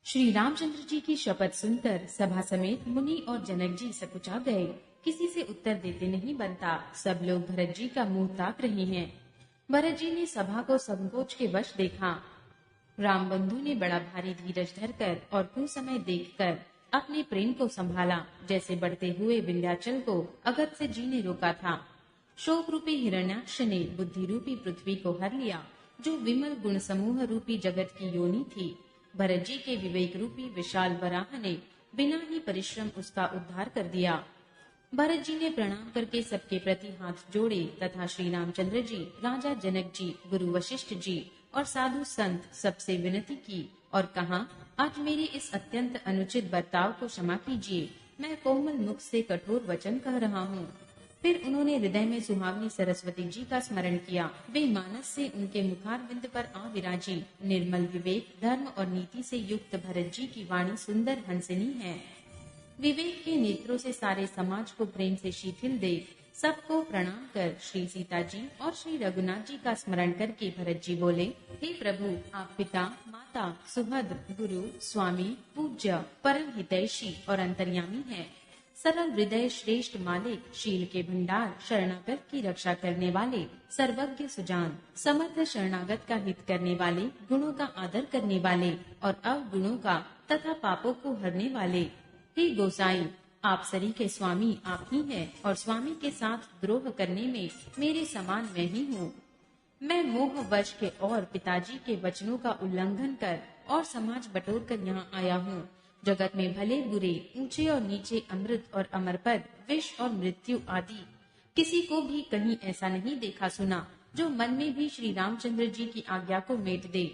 श्री रामचंद्र जी की शपथ सुनकर सभा समेत मुनि और जनक जी सकुचा गए। किसी से उत्तर देते नहीं बनता। सब लोग भरत जी का मुंह ताक रहे हैं। भरत जी ने सभा को संकोच के वश देखा। राम बंधु ने बड़ा भारी धीरज धरकर और कुसमय देखकर अपने प्रेम को संभाला, जैसे बढ़ते हुए विंध्याचल को अगत से जी ने रोका था। शोक रूपी हिरण्याक्ष ने बुद्धि रूपी पृथ्वी को हर लिया, जो विमल गुण समूह रूपी जगत की योनि थी। भरत जी के विवेक रूपी विशाल वराह ने बिना ही परिश्रम उसका उद्धार कर दिया। भरत जी ने प्रणाम करके सबके प्रति हाथ जोड़े तथा श्री रामचंद्र जी, राजा जनक जी, गुरु वशिष्ठ जी और साधु संत सबसे विनती की और कहा, आज मेरे इस अत्यंत अनुचित बर्ताव को क्षमा कीजिए। मैं कोमल मुख से कठोर वचन कह रहा हूँ। फिर उन्होंने हृदय में सुहावनी सरस्वती जी का स्मरण किया। वे मानस से उनके मुखारविंद पर आ विराजी। निर्मल विवेक, धर्म और नीति से युक्त भरत जी की वाणी सुंदर हंसिनी है। विवेक के नेत्रों से सारे समाज को प्रेम से शिथिल देख सबको प्रणाम कर श्री सीता जी और श्री रघुनाथ जी का स्मरण करके भरत जी बोले, हे प्रभु, आप पिता, माता, सुहृद, गुरु, स्वामी, पूज्य, परम हितैषी और अंतर्यामी हैं। सरल हृदय, श्रेष्ठ मालिक, शील के भंडार, शरणागत की रक्षा करने वाले, सर्वज्ञ सुजान, समर्थ शरणागत का हित करने वाले, गुणों का आदर करने वाले और अवगुणों का तथा पापों को हरने वाले। हे गोसाई, आप सरी के स्वामी आप ही हैं और स्वामी के साथ द्रोह करने में मेरे समान मैं ही हूँ। मैं मोह वश के और पिताजी के वचनों का उल्लंघन कर और समाज बटोर कर यहाँ आया हूँ। जगत में भले बुरे, ऊंचे और नीचे, अमृत और अमर पद, विष और मृत्यु आदि किसी को भी कहीं ऐसा नहीं देखा सुना जो मन में भी श्री रामचंद्र जी की आज्ञा को मेट दे।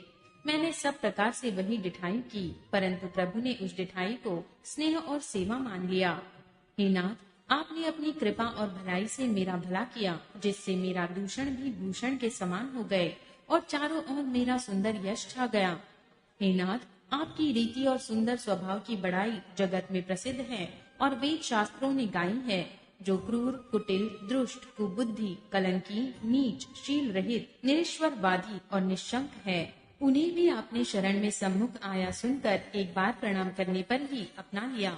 मैंने सब प्रकार से वही डिठाई की, परंतु प्रभु ने उस डिठाई को स्नेह और सेवा मान लिया। हे नाथ, आपने अपनी कृपा और भलाई से मेरा भला किया, जिससे मेरा दूषण भी भूषण के समान हो गए और चारों ओर मेरा सुंदर यश छा गया। हे नाथ, आपकी रीति और सुंदर स्वभाव की बड़ाई जगत में प्रसिद्ध है और वेद शास्त्रों ने गाई है। जो क्रूर, कुटिल, दुष्ट, कुबुद्धि, कलंकी, नीच, शील रहित, निरीश्वरवादी और निशंक है, उन्हें भी आपने शरण में सम्मुख आया सुनकर एक बार प्रणाम करने पर ही अपना लिया।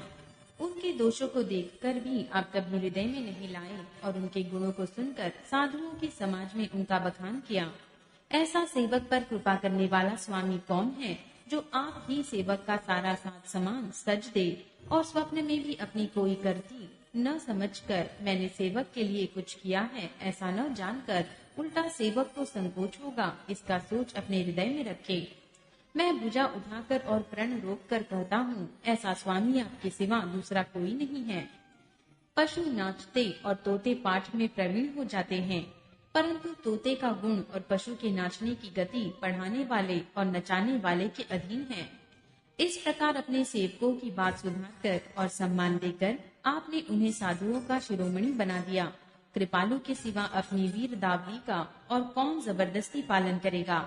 उनके दोषों को देखकर भी आप कभी हृदय में नहीं लाए और उनके गुणों को सुनकर साधुओं के समाज में उनका बखान किया। ऐसा सेवक पर कृपा करने वाला स्वामी कौन है, जो आप ही सेवक का सारा साथ समान सज दे और स्वप्न में भी अपनी कोई करती न समझकर मैंने सेवक के लिए कुछ किया है ऐसा न जानकर उल्टा सेवक को संकोच होगा, इसका सोच अपने हृदय में रखे। मैं भुजा उठाकर और प्रण रोक कर कहता हूँ, ऐसा स्वामी आपके सिवा दूसरा कोई नहीं है। पशु नाचते और तोते पाठ में प्रवीण हो जाते हैं, परंतु तोते का गुण और पशु के नाचने की गति पढ़ाने वाले और नचाने वाले के अधीन है। इस प्रकार अपने सेवकों की बात सुधार कर और सम्मान देकर आपने उन्हें साधुओं का शिरोमणि बना दिया। कृपालु के सिवा अपनी वीर दावली का और कौन जबरदस्ती पालन करेगा।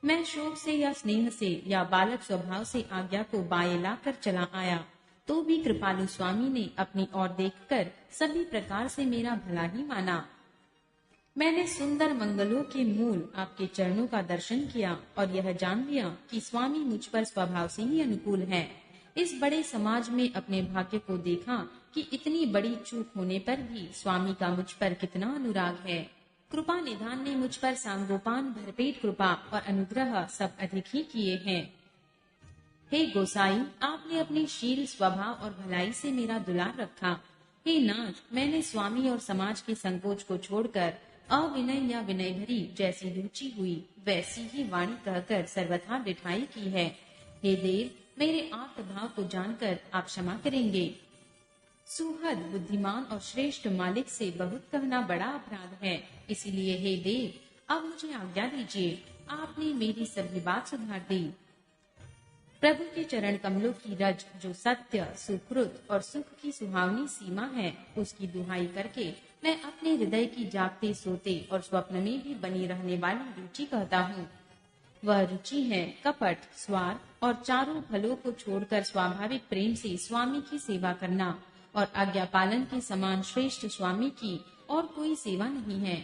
मैं शोक से या स्नेह से या बालक स्वभाव से आज्ञा को बाये ला कर चला आया, तो भी कृपालु स्वामी ने अपनी ओर देखकर सभी प्रकार से मेरा भला ही माना। मैंने सुंदर मंगलों के मूल आपके चरणों का दर्शन किया और यह जान लिया कि स्वामी मुझ पर स्वभाव से ही अनुकूल है। इस बड़े समाज में अपने भाग्य को देखा कि इतनी बड़ी चूक होने पर भी स्वामी का मुझ पर कितना अनुराग है। कृपा निधान ने मुझ पर सांगोपान भरपेट कृपा और अनुग्रह सब अधिक ही किए हैं। हे गोसाई, आपने अपनी शील, स्वभाव और भलाई से मेरा दुलार रखा। हे नाथ, मैंने स्वामी और समाज के संकोच को छोड़कर अविनय या विनय भरी जैसी रुचि हुई वैसी ही वाणी कहकर सर्वथा डिठाई की है। हे देव, मेरे आत्मभाव को जानकर आप क्षमा करेंगे। सुहृद, बुद्धिमान और श्रेष्ठ मालिक से बहुत कहना बड़ा अपराध है, इसीलिए हे देव, अब मुझे आज्ञा दीजिए। आपने मेरी सभी बात सुधार दी। प्रभु के चरण कमलों की रज, जो सत्य, सुकृत और सुख की सुहावनी सीमा है, उसकी दुहाई करके मैं अपने हृदय की जागते, सोते और स्वप्न में भी बनी रहने वाली रुचि कहता हूँ। वह रुचि है कपट, स्वार्थ और चारों फलों को छोड़कर स्वाभाविक प्रेम से स्वामी की सेवा करना, और आज्ञा पालन के समान श्रेष्ठ स्वामी की और कोई सेवा नहीं है।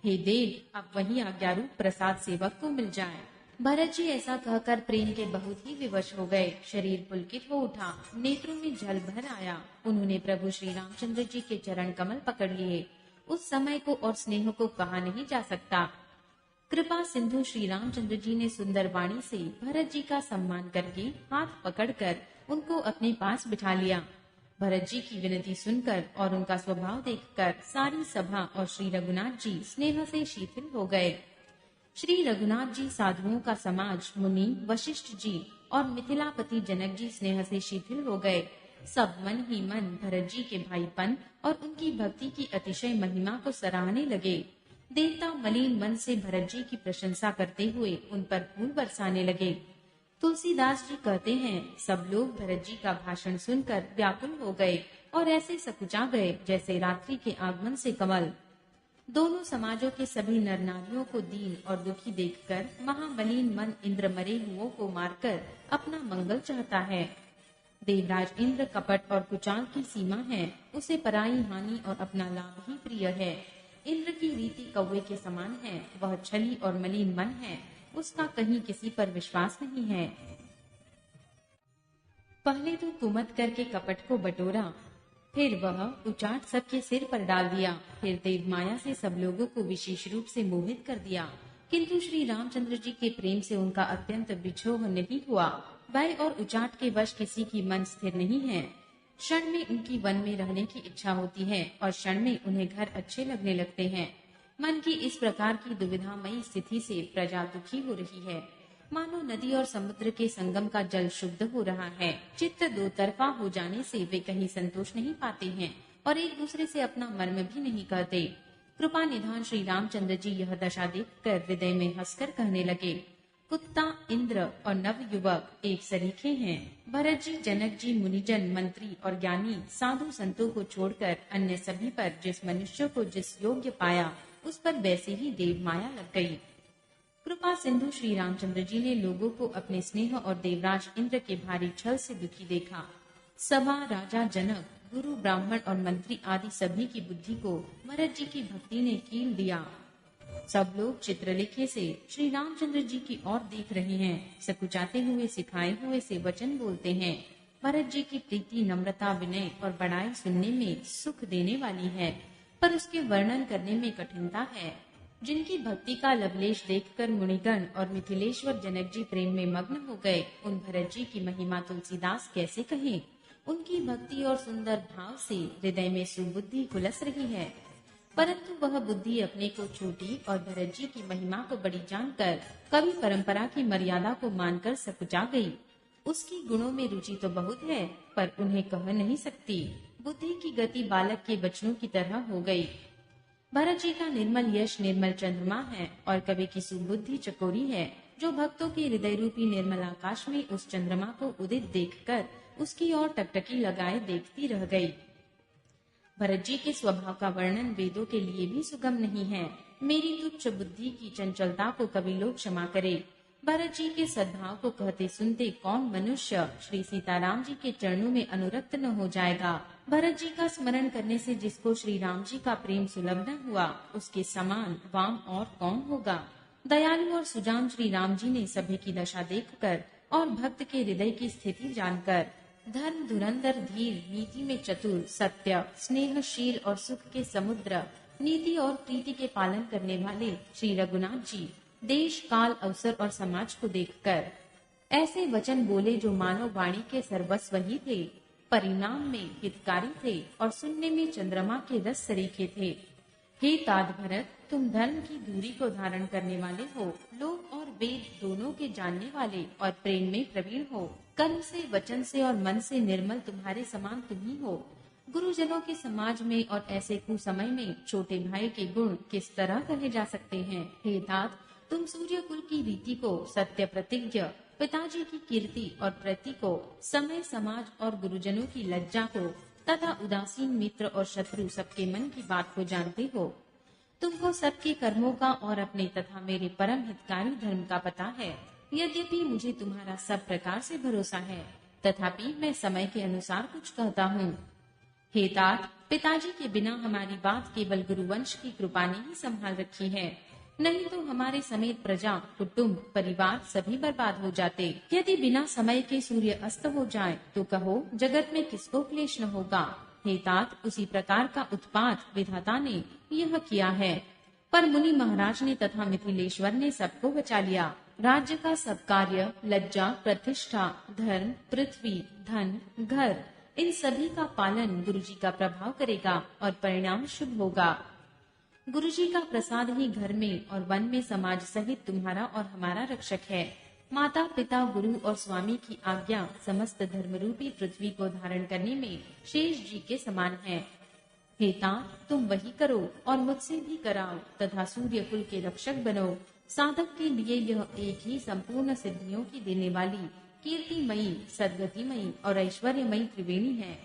हे देव, अब वही आज्ञा रूप प्रसाद सेवक को मिल जाए। भरत जी ऐसा कहकर प्रेम के बहुत ही विवश हो गए। शरीर पुलकित हो उठा, नेत्रों में जल भर आया। उन्होंने प्रभु श्री रामचंद्र जी के चरण कमल पकड़ लिए। उस समय को और स्नेह को कहा नहीं जा सकता। कृपा सिंधु श्री रामचंद्र जी ने सुंदर वाणी से भरत जी का सम्मान करके हाथ पकड़कर उनको अपने पास बिठा लिया। भरत जी की विनती सुनकर और उनका स्वभाव देखकर सारी सभा और श्री रघुनाथ जी स्नेह से शीतल हो गए। श्री रघुनाथ जी, साधुओं का समाज, मुनि वशिष्ठ जी और मिथिलापति जनक जी स्नेह से शिथिल हो गए। सब मन ही मन भरत जी के भाईपन और उनकी भक्ति की अतिशय महिमा को सराहने लगे। देवता मलिन मन से भरत जी की प्रशंसा करते हुए उन पर फूल बरसाने लगे। तुलसीदास जी कहते हैं, सब लोग भरत जी का भाषण सुनकर व्याकुल हो गए और ऐसे सकुचा गए जैसे रात्रि के आगमन से कमल। दोनों समाजों के सभी नर नारियों को दीन और दुखी देखकर महामलिन मन इंद्र मरे हुओं को मारकर अपना मंगल चाहता है। देवराज इंद्र कपट और कुचाल की सीमा है। उसे पराई हानि और अपना लाभ ही प्रिय है। इंद्र की रीति कौवे के समान है। वह छली और मलिन मन है। उसका कहीं किसी पर विश्वास नहीं है। पहले तो कुमत करके कपट को बटोरा, फिर वह उचाट सबके सिर पर डाल दिया, फिर देव माया से सब लोगों को विशेष रूप से मोहित कर दिया। किंतु श्री रामचंद्र जी के प्रेम से उनका अत्यंत विछोह नहीं हुआ। भय और उचाट के वश किसी की मन स्थिर नहीं है। क्षण में उनकी वन में रहने की इच्छा होती है और क्षण में उन्हें घर अच्छे लगने लगते हैं। मन की इस प्रकार की दुविधामयी स्थिति से प्रजा दुखी हो रही है। मानो नदी और समुद्र के संगम का जल शुद्ध हो रहा है। चित्त दो तरफा हो जाने से वे कहीं संतोष नहीं पाते हैं और एक दूसरे से अपना मर्म भी नहीं कहते। कृपा निधान श्री रामचंद्र जी यह दशा देखकर हृदय में हंसकर कहने लगे, कुत्ता, इंद्र और नव युवक एक सरीखे हैं। भरत जी, जनक जी, मुनिजन, मंत्री और ज्ञानी साधु संतों को छोड़कर अन्य सभी पर जिस मनुष्य को जिस योग्य पाया उस पर वैसे ही देव माया लग गई। कृपा सिंधु श्री रामचंद्र जी ने लोगों को अपने स्नेह और देवराज इंद्र के भारी छल से दुखी देखा। सभा, राजा जनक, गुरु, ब्राह्मण और मंत्री आदि सभी की बुद्धि को भरत जी की भक्ति ने कील दिया। सब लोग चित्रलेखे से श्री रामचंद्र जी की ओर देख रहे हैं। सकुचाते हुए, सिखाए हुए से वचन बोलते हैं। भरत जी की प्रीति, नम्रता, विनय और बड़ाई सुनने में सुख देने वाली है, पर उसके वर्णन करने में कठिनता है। जिनकी भक्ति का लवलेश देखकर मुनिगण और मिथिलेश्वर जनक जी प्रेम में मग्न हो गए, उन भरत जी की महिमा तुलसीदास कैसे कहें। उनकी भक्ति और सुंदर भाव से हृदय में सुबुद्धि खुलस रही है, परंतु वह बुद्धि अपने को छोटी और भरत जी की महिमा को बड़ी जानकर कवि परंपरा की मर्यादा को मानकर सकुचा गई। उसकी गुणों में रुचि तो बहुत है, पर उन्हें कह नहीं सकती। बुद्धि की गति बालक के बचनों की तरह हो गई। भरत जी का निर्मल यश निर्मल चंद्रमा है और कवि की सुबुद्धि चकोरी है, जो भक्तों के हृदय रूपी निर्मल आकाश में उस चंद्रमा को उदित देखकर उसकी ओर टकटकी लगाए देखती रह गई। भरत जी के स्वभाव का वर्णन वेदों के लिए भी सुगम नहीं है। मेरी तुच्छ बुद्धि की चंचलता को कवि लोग क्षमा करे। भरत जी के सद्भाव को कहते सुनते कौन मनुष्य श्री सीताराम जी के चरणों में अनुरक्त न हो जाएगा। भरत जी का स्मरण करने से जिसको श्री राम जी का प्रेम सुलभ न हुआ, उसके समान वाम और कौन होगा। दयालु और सुजान श्री राम जी ने सभी की दशा देखकर और भक्त के हृदय की स्थिति जानकर धर्म, धुरंधर, धीर, नीति में चतुर, सत्य, स्नेहशील और सुख के समुद्र, नीति और प्रीति के पालन करने वाले श्री रघुनाथ जी देश, काल, अवसर और समाज को देखकर ऐसे वचन बोले जो मानव वाणी के सर्वस्व ही थे, परिणाम में हितकारी थे और सुनने में चंद्रमा के रस सरीखे थे। हे तात भरत, तुम धर्म की दूरी को धारण करने वाले हो, लोक और वेद दोनों के जानने वाले और प्रेम में प्रवीण हो। कर्म से, वचन से और मन से निर्मल तुम्हारे समान तुम ही हो। गुरुजनों के समाज में और ऐसे कुसमय में छोटे भाई के गुण किस तरह कहे जा सकते हैं। हे तात, तुम सूर्य कुल की रीति को, सत्य प्रतिज्ञ पिताजी की कीर्ति और प्रति को, समय, समाज और गुरुजनों की लज्जा को तथा उदासीन मित्र और शत्रु सबके मन की बात को जानते हो। तुमको सबके कर्मों का और अपने तथा मेरे परम हितकारी धर्म का पता है। यद्यपि मुझे तुम्हारा सब प्रकार से भरोसा है, तथापि मैं समय के अनुसार कुछ कहता हूँ। हे तात, पिताजी के बिना हमारी बात केवल गुरुवंश की कृपा ने ही संभाल रखी है। नहीं तो हमारे समेत प्रजा, कुटुंब, परिवार सभी बर्बाद हो जाते। यदि बिना समय के सूर्य अस्त हो जाए तो कहो जगत में किसको क्लेश न होगा। हे तात, उसी प्रकार का उत्पात विधाता ने यह किया है। पर मुनि महाराज ने तथा मिथिलेश्वर ने सबको बचा लिया। राज्य का सब कार्य, लज्जा, प्रतिष्ठा, धर्म, पृथ्वी, धन, घर, इन सभी का पालन गुरुजी का प्रभाव करेगा और परिणाम शुभ होगा। गुरुजी का प्रसाद ही घर में और वन में समाज सहित तुम्हारा और हमारा रक्षक है। माता, पिता, गुरु और स्वामी की आज्ञा समस्त धर्मरूपी पृथ्वी को धारण करने में शेष जी के समान है। हे तात, तुम वही करो और मुझसे भी कराओ तथा सूर्य कुल के रक्षक बनो। साधक के लिए यह एक ही संपूर्ण सिद्धियों की देने वाली कीर्तिमयी, सद्गतिमयी और ऐश्वर्यमयी त्रिवेणी है।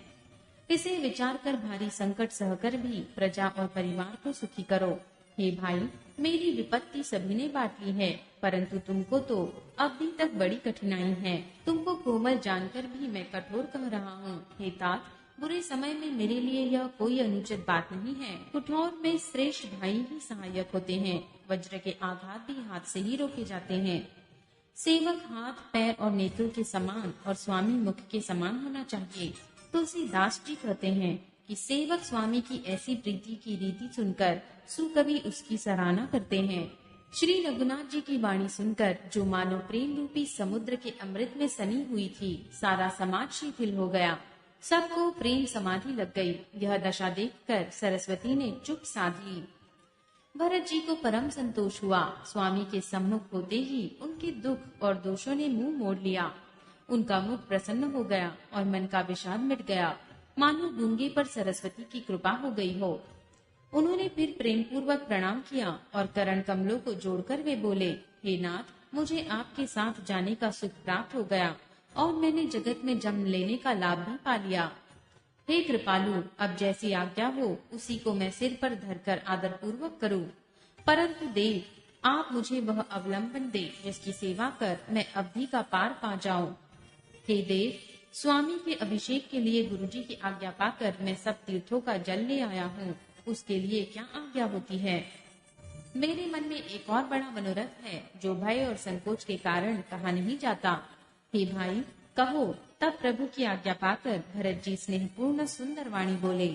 इसे विचार कर भारी संकट सहकर भी प्रजा और परिवार को सुखी करो। हे भाई, मेरी विपत्ति सभी ने बांट ली है, परंतु तुमको तो अभी तक बड़ी कठिनाई है। तुमको कोमल जानकर भी मैं कठोर कह रहा हूँ। हे तात, बुरे समय में मेरे लिए यह कोई अनुचित बात नहीं है। कुठौर में श्रेष्ठ भाई ही सहायक होते हैं। वज्र के आघात भी हाथ से ही रोके जाते हैं। सेवक हाथ, पैर और नेत्रों के समान और स्वामी मुख के समान होना चाहिए। तुलसीदास जी कहते हैं कि सेवक स्वामी की ऐसी प्रीति की रीति सुनकर सुकवि उसकी सराहना करते हैं। श्री रघुनाथ जी की वाणी सुनकर जो मानो प्रेम रूपी समुद्र के अमृत में सनी हुई थी, सारा समाज शिथिल हो गया। सबको प्रेम समाधि लग गई। यह दशा देखकर सरस्वती ने चुप साध ली। भरत जी को परम संतोष हुआ। स्वामी के सम्मुख होते ही उनके दुख और दोषों ने मुंह मोड़ लिया। उनका मुख प्रसन्न हो गया और मन का विषाद मिट गया, मानो गूंगे पर सरस्वती की कृपा हो गई हो। उन्होंने फिर प्रेम पूर्वक प्रणाम किया और करण कमलों को जोड़कर वे बोले, हे नाथ, मुझे आपके साथ जाने का सुख प्राप्त हो गया और मैंने जगत में जन्म लेने का लाभ भी पा लिया। हे कृपालु, अब जैसी आज्ञा हो उसी को मैं सिर पर धरकर आदर पूर्वक करूं। परंतु देव, आप मुझे वह अवलंबन दे जिसकी सेवा कर मैं अवधि का पार पा जाऊं। हे देव, स्वामी के अभिषेक के लिए गुरुजी की आज्ञा पाकर मैं सब तीर्थों का जल ले आया हूँ। उसके लिए क्या आज्ञा होती है? मेरे मन में एक और बड़ा मनोरथ है जो भय और संकोच के कारण कहा नहीं जाता। हे भाई, कहो। तब प्रभु की आज्ञा पाकर भरत जी स्नेहपूर्ण सुंदर वाणी बोले,